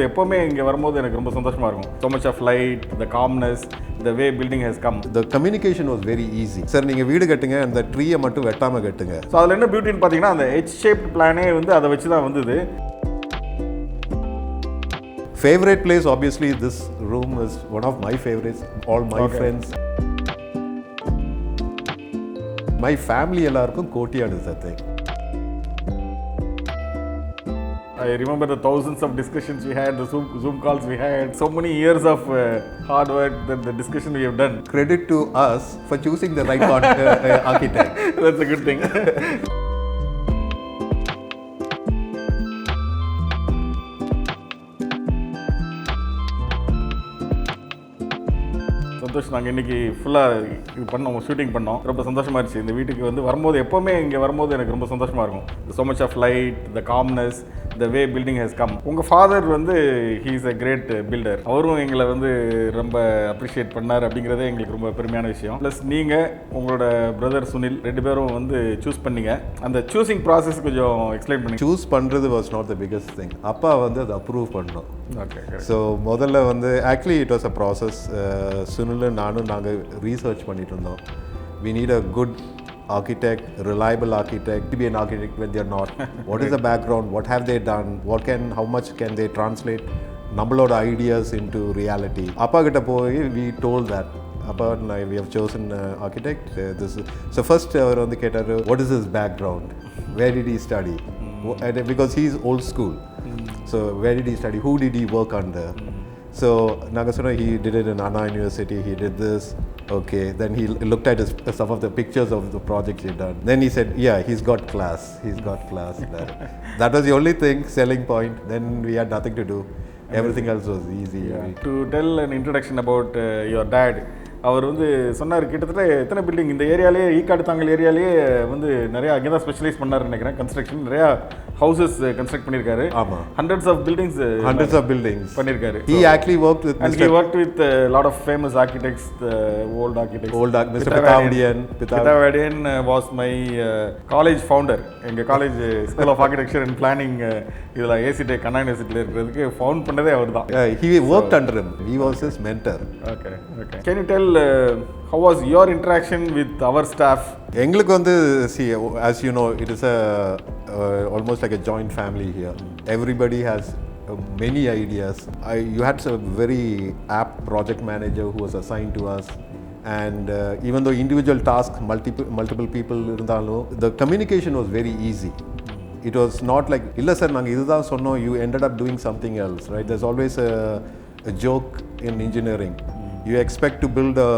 எப்பவுமே இங்கே வரும்போது எனக்கு ரொம்ப சந்தோஷமாக இருக்கும். So much of light, the calmness, the way building has come. The communication was very easy. Sir நீங்கள் வீடு கட்டுங்க, அந்த ட்ரீயை மட்டும் வெட்டாமல் கட்டுங்க. ஸோ அதில் என்ன பியூட்டின்னு பார்த்தீங்கன்னா அந்த H-shaped பிளானே வந்து அதை வச்சு தான் வந்தது. Favorite place, obviously, this room is one of my favorites. All my friends. My family எல்லாருக்கும் கோட்டியாடு is the thing. I remember the thousands of discussions we had, the Zoom calls we had, so many years of hard work, the discussion we have done. Credit to us for choosing the right architect. That's a good thing. Santhosh, நாங்கள் இன்றைக்கி ஃபுல்லாக இது பண்ணோம், shooting பண்ணோம். ரொம்ப சந்தோஷமாக இருந்துச்சு. இந்த வீட்டுக்கு வந்து வரும்போது எப்போவுமே இங்கே வரும்போது எனக்கு ரொம்ப சந்தோஷமாக இருக்கும். So much of light, the calmness, the way building has come. உங்கள் ஃபாதர் வந்து he is a great builder. அவரும் எங்களை வந்து ரொம்ப அப்ரிஷியேட் பண்ணார் அப்படிங்கிறதே எங்களுக்கு ரொம்ப பெருமையான விஷயம். ப்ளஸ் நீங்கள் உங்களோட பிரதர் சுனில் ரெண்டு பேரும் வந்து சூஸ் பண்ணீங்க. அந்த சூஸிங் ப்ராசஸ் கொஞ்சம் எக்ஸ்பிளைன் பண்ணி. சூஸ் பண்ணுறது was not the biggest thing. அப்பா வந்து அதை அப்ரூவ் பண்ணோம். ஓகே. ஸோ முதல்ல வந்து actually it was a process. Sunil நானும் நாங்கள் ரீசர்ச் பண்ணிட்டு இருந்தோம். We need a good architect, reliable architect, to be an architect when they're not. What is the background? What have they done? How much can they translate நம்மளோட ideas into reality? அப்பா கிட்ட போய் we told that. அப்பா we have chosen architect. So first அவர் வந்து கேட்டார், what is his background? Where did he study? Because he is old school. So where did he study? Who did he work under? So நாங்கள் சொன்னோம், he did it in Anna University, he did this. Okay, then he looked at some of the pictures of the projects he'd done. Then he said, yeah, he's got class. That was the only thing, selling point. Then we had nothing to do. Everything else was easy. Yeah. To tell an introduction about your dad, அவர் வந்து சொன்னார், கிட்டத்தட்ட எத்தனை building இந்த ஏரியாலே, ஈக்காடுத்தாங்கல் ஏரியாலே வந்து நிறையா அங்கே தான் specialise பண்ணார் நினைக்கிறேன். கன்ஸ்ட்ரக்ஷன் நிறையா ஹவுசஸ் கன்ஸ்ட்ரக்ட் பண்ணியிருக்காரு. ஆமாம், ஹண்ட்ரட்ஸ் ஆஃப் பில்டிங்ஸ் பண்ணியிருக்காரு. He actually worked with he worked with a lot of famous architects, the old architects. Mr. Pitavadian was my college founder. எங்கள் college school of architecture and planning இதில் AC Tech Anna யூனிவர்சிட்டியில் இருக்கிறதுக்கு found பண்ணதே அவர் தான். He worked under him. He was his mentor. Okay. Can you tell how was your interaction with our staff? எங்களுக்கு வந்து see, as you know, it is almost like a joint family here. Everybody has many ideas. You had a very apt project manager who was assigned to us. And even though individual tasks, multiple people irundhalum, the communication was very easy. It was not like, illa sir naanga idha sonnom, you ended up doing something else, right? There's always a joke in engineering. You expect to build a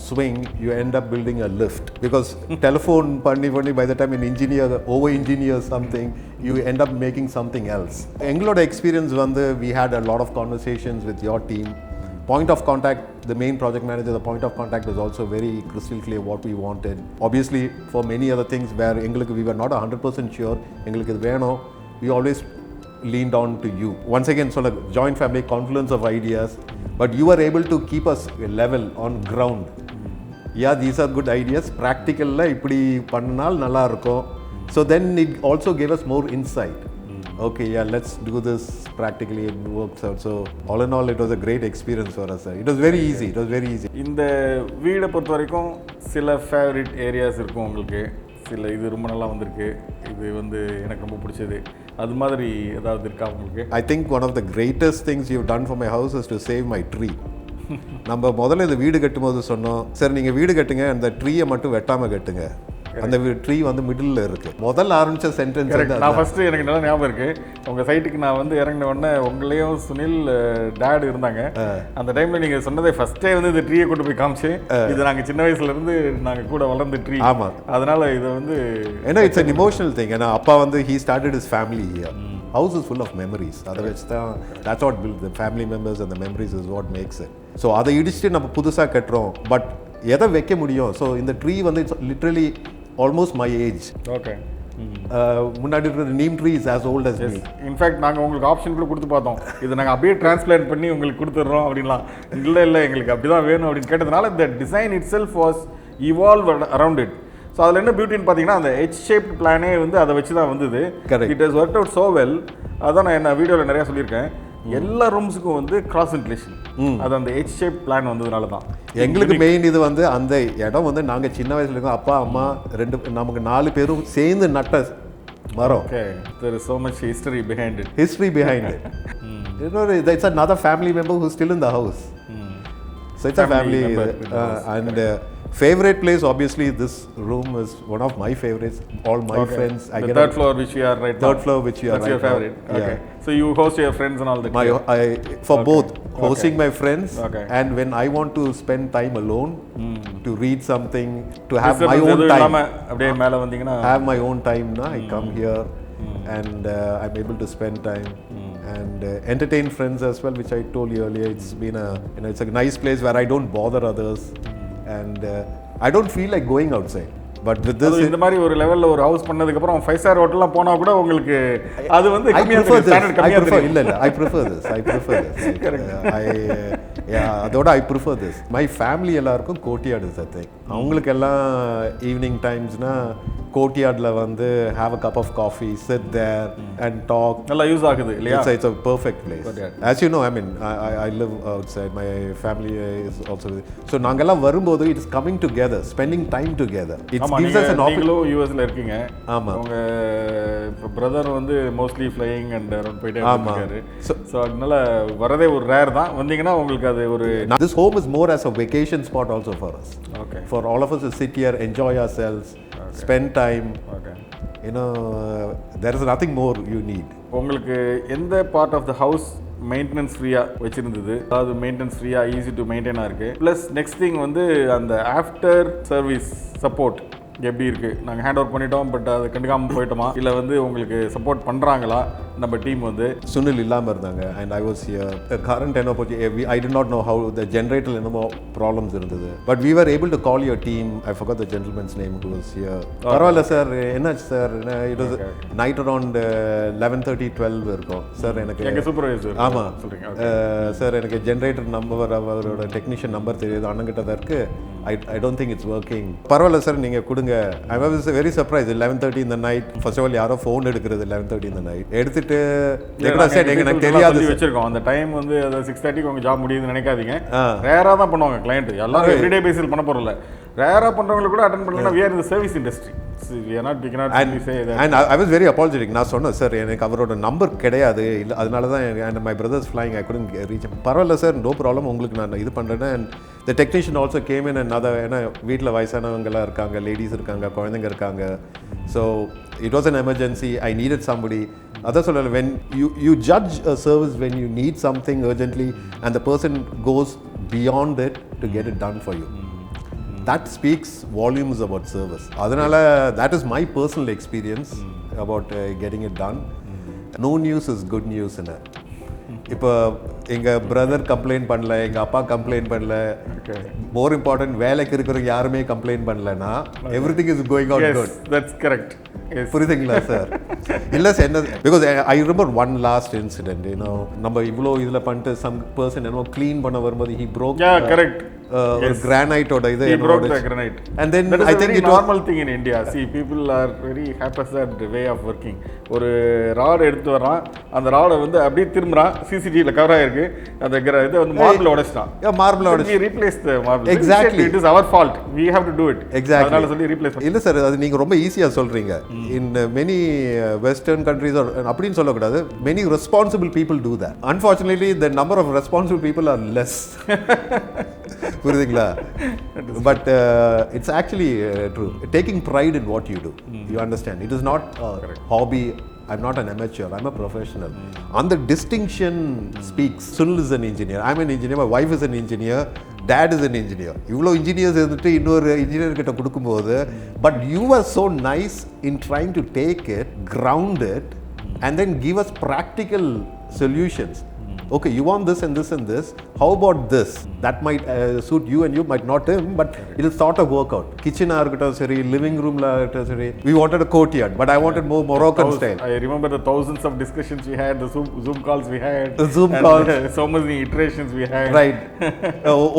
swing, you end up building a lift. Because telephone panni by the time an engineer over-engineer something, you end up making something else. Engaloda experience vande, we had a lot of conversations with your team. Point of contact, the main project manager, the point of contact was also very crystal clear what we wanted. Obviously, for many other things where we were not 100% sure, we always leaned on to you. Once again, so like joint family, confluence of ideas, but you were able to keep us level on ground. Yeah, these are good ideas. Practical la ipdi pannal nalla irukum. So then it also gave us more insight. Okay, yeah, let's do this practically, it works out. So all in all, it was a great experience for us. It was very easy. இந்த வீடை பொறுத்த வரைக்கும் சில favourite areas இருக்கும் உங்களுக்கு. சில இது ரொம்ப நல்லா வந்திருக்கு, இது வந்து எனக்கு ரொம்ப பிடிச்சது, அது மாதிரி ஏதாவது இருக்கா உங்களுக்கு? I think one of the greatest things you've done for my house is to save my tree. நம்ம முதல்ல இந்த வீடு கட்டும்போது சொன்னோம், சார் நீங்கள் வீடு கட்டுங்க, அந்த ட்ரீயை மட்டும் வெட்டாமல் கட்டுங்க. அந்த ட்ரீ வந்து மிடில் இருக்கு. முதல்ல ஆரம்பிச்ச சென்டென்ஸ் நான் ஃபர்ஸ்ட் எனக்கு நல்லா ஞாபகம் இருக்கு. உங்க சைட்டுக்கு நான் வந்து இறங்கின உடனே உங்களையும் சுனில் டேட் இருந்தாங்க. அந்த டைம்ல நீங்க சொன்னதை ஃபர்ஸ்டே வந்து இந்த ட்ரீயை கொண்டு போய் காமிச்சு, இது நாங்க சின்ன வயசுல இருந்து நாங்க கூட வளர்ந்த ட்ரீ. ஆமா, அதனால இது வந்து ஏன்னா இட்ஸ் an emotional thing. ஏன்னா அப்பா வந்து he started his family here. House is full of memories. அதை வச்சு தான், that's what build the family members and the memories is what makes it. So அதை இடிச்சுட்டு நம்ம புதுசாக கட்டுறோம், பட் எதை வைக்க முடியும்? ஸோ இந்த ட்ரீ வந்து it's literally almost my age. Okay. முன்னாடி இருக்கிற neem tree is as old as me. In fact நாங்கள் உங்களுக்கு ஆப்ஷன் கூட கொடுத்து பார்த்தோம், இதை நாங்கள் அப்படியே டிரான்ஸ்பிளான்ட் பண்ணி உங்களுக்கு கொடுத்துட்றோம் அப்படின்லாம். இல்லை எங்களுக்கு அப்படி தான் வேணும் அப்படின்னு கேட்டதுனால இந்த design it self was evolve around it. So அதில் என்ன பியூட்டின்னு பார்த்தீங்கன்னா அந்த H-shaped பிளானே வந்து அதை வச்சு தான் வந்தது. It has work out so well. அதான் நான் என்ன வீடியோவில் நிறையா சொல்லியிருக்கேன். எல்லா ரூம்ஸுக்கும் வந்து கிராஸ் வென்டிலேஷன். அது அந்த ஹெச் ஷேப் பிளான் வந்ததுனால தான். எங்களுக்கு மெயின் இது வந்து அந்த இடம் வந்து நாங்கள் சின்ன வயசுல இருக்கோம், அப்பா அம்மா நமக்கு 4 பேரும் சேர்ந்து நட்ட மரம். Okay, there is so much history behind it. History behind it. You know, it's another family member who's still in the house. So it's Family a member family. And favorite place, obviously, this room is one of my favorites. All my friends. The third floor which we are right now. Third floor which you are That's right your favorite. now. Okay. Yeah. So you host your friends and all that. For both hosting my friends and when I want to spend time alone to read something, to have my own time. அப்படியே மேல வந்தீங்கன்னா have my own time na I come here and I'm able to spend time and entertain friends as well, which I told you earlier. It's been it's a nice place where I don't bother others and I don't feel like going outside. But with this, இந்த மாதிரி ஒரு லெவல்ல ஒரு house பண்ணதுக்கு அப்புறம் 5-star ஹோட்டல்லாம் போனா கூட உங்களுக்கு அது வந்து கம்மியா இருக்கு, ஸ்டாண்டர்ட் கம்மியா இருக்கு. இல்ல I prefer this. அதோட I prefer this. My family எல்லாருக்கும் கோட்டியாட் is the thing. அவங்களுக்கு எல்லாம் ஈவினிங் டைம்ஸ்னா கோட்டியாட்ல வந்து have a cup of coffee, sit there and talk. நல்லா யூஸ் ஆகுது இல்லையா? It's a perfect place. As you know, I mean, I live outside. My family is also. So நாங்க எல்லாம் வரும்போது it is coming together, spending time together. It gives us an opportunity. நீங்களும் யூஎஸ்ல இருக்கீங்க. ஆமா. உங்க பிரதர் வந்து மோஸ்ட்லி ஃளையிங் அண்ட் அரௌண்ட் போயிட்டே இருக்காரு. சோ அதனால வரதே ஒரு ரேர் தான். வந்தீங்கன்னா உங்களுக்கு அது ஒரு This home is more as a vacation spot also for us. Okay. For all of us to sit here, enjoy ourselves, spend time. Okay. You know, there is nothing more you need. உங்களுக்கு எந்த part of the house maintenance ஃப்ரீயாக வச்சுருந்தது, அதாவது maintenance ஃப்ரீயாக easy to மெயின்டைனாக இருக்குது, plus next thing வந்து அந்த after service support எப்படி இருக்குது? நாங்கள் ஹேண்ட் ஓவர் பண்ணிட்டோம் பட் அதை கண்டுக்காமல் போயிட்டோமா, இல்லை வந்து உங்களுக்கு சப்போர்ட் பண்ணுறாங்களா நம்ம டீம் வந்து? சுனில் இல்லாமல் இருந்தாங்க and I was here. The current I did not know how the generator என்னமோ ப்ராப்ளம்ஸ் இருந்தது, but we were able to call your team. I forgot the gentleman's name who was here. பரவாயில்ல sir, என்னாச்சு sir? It was night around 11:30-12 இருக்கும் sir. எனக்கு எங்கள் supervisor ஆமாம் சொல்கிறீங்க sir, எனக்கு ஜென்ரேட்டர் நம்பர் அவரோட டெக்னீஷியன் நம்பர் தெரியுது, அண்ணங்கிட்ட தான் இருக்குது. I don't think it's working. பரவாயில்ல சார், நீங்கள் கொடுங்க. I was very surprised. 11:30 in the night. First of all, யாரோ ஃபோன் எடுக்கிறது 11:30 in the night. எடுத்துட்டு எனக்கு தெரியாது வச்சிருக்கோம். அந்த டைம் வந்து 6:30 உங்க ஜாப் முடியுதுன்னு நினைக்காதீங்க. ரேரா தான் பண்ணுவாங்க கிளையண்ட். எல்லாரும் எவ்ரிடே பேசிஸ் பண்ண போறல. ரேரா பண்றவங்க கூட அட்டெண்ட் பண்ணலனா we are in the service industry. We cannot say that. And I was very apologetic. நான் சொன்னேன் சார், எனக்கு அவரோட நம்பர் கிடையாது, இல்லை அதனால தான் and my brother's flying, I couldn't reach him. பரவாயில்ல சார், நோ ப்ராப்ளம், உங்களுக்கு நான் இது பண்ணுறேன். And the technician also came in and ஏன்னா வீட்டில் வயசானவங்களாம் இருக்காங்க, லேடிஸ் இருக்காங்க, குழந்தைங்க இருக்காங்க. So it was an emergency. I needed somebody. அதான் சொல்லல, when you judge a service when you need something urgently and the person goes beyond it to get it done for you. That speaks volumes about service. அதனால that is my personal experience about getting it done. No news is good news. இப்போ எங்கள் brother complaint பண்ணல, எங்கள் அப்பா complaint பண்ணல, more important வேலைக்கு இருக்கிறவங்க யாருமே கம்ப்ளைண்ட் பண்ணலன்னா everything is going out good. That's correct. புரியுதுங்களா சார்? இல்லை சார், என்ன because I remember one last incident. நம்ம இவ்வளோ இதில் பண்ணிட்டு சம் பர்சன் என்னமோ க்ளீன் பண்ண வரும்போது he broke கரெக்ட் ஒரு கிரானைட்டோட இது he broke the granite. And then I think it normal thing in India. See, people are very haphazard way of working. ஒரு ராட் எடுத்து வரான், அந்த ராடை வந்து அப்படியே திரும்புறான், சிசிடிவில கவர் ஆயிருக்கு, அந்த இது வந்து மார்பிள் உடைச்சிட்டான். மார்பிள் உடைச்சு replace the marble. Exactly. It is our fault. We have to do it. Exactly. அதனால சொல்லி ரீப்ளேஸ். இல்ல சார், அது நீங்க ரொம்ப ஈஸியா சொல்றீங்க. In many western countries or அப்படினு சொல்லக்கூடாது, many responsible people do that. Unfortunately, the number of responsible people are less. புரியுதுங்களா? But it's actually true. Taking pride in what you do. You understand? It is not a hobby. I'm not an amateur. I'm a professional. And the distinction speaks. Sunil is an engineer. I'm an engineer. My wife is an engineer. Dad is an engineer. இவ்வளோ engineers இருந்துட்டு இன்னொரு engineer கிட்ட கொடுக்கும்போது, but you were so nice in trying to take it, ground it, and then give us practical solutions. Okay, you want this and this and this. How about this? That might suit you and you, might not him, but it'll sort of work out. Kitchen ah irukattum seri, living room la irukattum seri. We wanted a courtyard, but I wanted more Moroccan style. I remember the thousands of discussions we had, the Zoom calls we had. The Zoom calls. So many iterations we had. Right.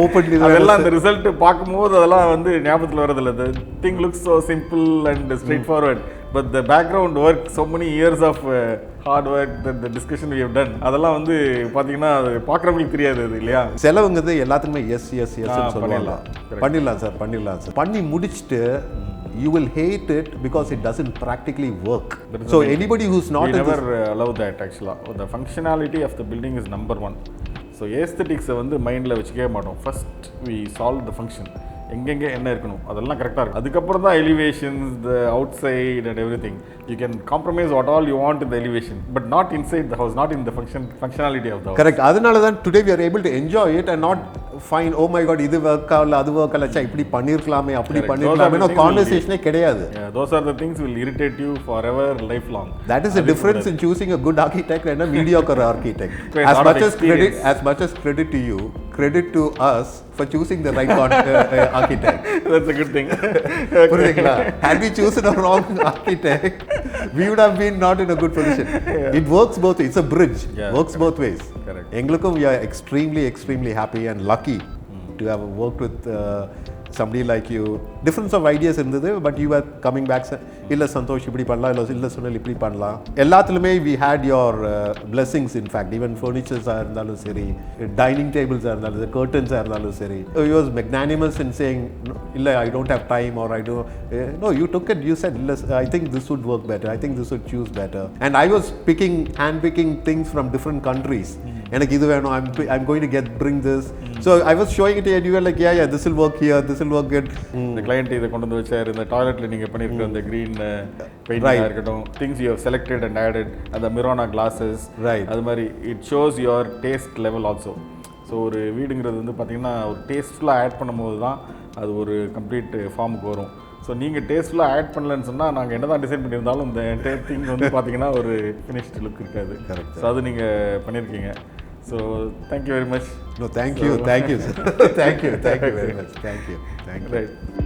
Openly. அதெல்லாம் அந்த result பார்க்கும்போது அதெல்லாம் வந்து ஞாபகத்தில் வரதில்லை. The thing looks so simple and straightforward. But the background work so many years of hard work, the discussion we have done, அதெல்லாம் வந்து பார்த்தீங்கன்னா அது பார்க்குறவங்களுக்கு தெரியாது அது இல்லையா. செலவுங்கிறது எல்லாத்துக்குமே எஸ் சொல்லுவாங்க. பண்ணிடலாம் பண்ணிடலாம் சார். பண்ணி முடிச்சுட்டு you will hate it because it doesn't practically work. So anybody who's not we never allow that actually. The functionality of the building is number one. So aesthetics வந்து மைண்டில் வச்சுக்கவே மாட்டோம். First we solve the function. எங்கெங்கே என்ன இருக்கணும் அதெல்லாம் கரெக்டாக இருக்கும். அதுக்கப்புறம் தான் elevations, the outside and everything. You can compromise what all you want in the elevation, but not inside the house, not in the functionality of the house. Correct. அதனால தான் today we are able to enjoy it and not find oh my god இது work ஆகல அது work ஆகல இப்படி பண்ணிருக்கலாமே அப்படி பண்ணிருக்கலாமே கான்வர்சேஷனே கிடையாது. Those are the things will irritate you forever, lifelong. That is the difference in choosing a good architect and a mediocre architect. As much as credit to you, credit to us for choosing the right architect. That's a good thing. புரியுதுங்களா? Had we chosen a wrong architect, we would have been not in a good position. It works both ways. It's a bridge. Works both ways. Correct. எங்களுக்கும் we are extremely happy and lucky to have worked with somebody like you. Difference of ideas இருந்தது, but you were coming back, இல்ல சந்தோஷ் இப்படி பண்ணலாம், இல்ல சுனில் இப்படி பண்ணலாம். எல்லாத்துலயுமே we had your blessings. In fact, even furnitures இருந்தாலும் சரி, dining tables இருந்தாலும், curtains இருந்தாலும் சரி, you was magnanimous in saying இல்ல I don't have time or I don't. No, you took it. You said I think this would work better. I think this would choose better. And I was handpicking things from different countries. எனக்கு இது வேணும், I'm going to bring this. So I was showing it and you were like yeah this will work here, this will work good. The client இதை கொண்டு வந்து வச்சாரு. இந்த டாய்லெட்ல நீங்க பண்ணிருக்க அந்த green பெயிண்டிங்கா இருக்கட்டும், things you have selected and added, அந்த மிரோனா glasses, அது மாதிரி it shows your taste level also. So ஒரு வீடுங்கிறது வந்து பார்த்தீங்கன்னா ஒரு டேஸ்ட்ஃபுல்லாக ஆட் பண்ணும்போது தான் அது ஒரு கம்ப்ளீட் ஃபார்முக்கு வரும். ஸோ நீங்கள் டேஸ்ட்ஃபுல்லாக ஆட் பண்ணலன்னு சொன்னால் நாங்கள் என்ன தான் டிசைன் பண்ணியிருந்தாலும் இந்த என்டையர் திங் வந்து பார்த்தீங்கன்னா ஒரு ஃபினிஷ்டு லுக் இருக்காது. கரெக்ட். ஸோ அது நீங்கள் பண்ணியிருக்கீங்க. So thank you very much. No, thank you sir. Thank you very much. Thank you. Right.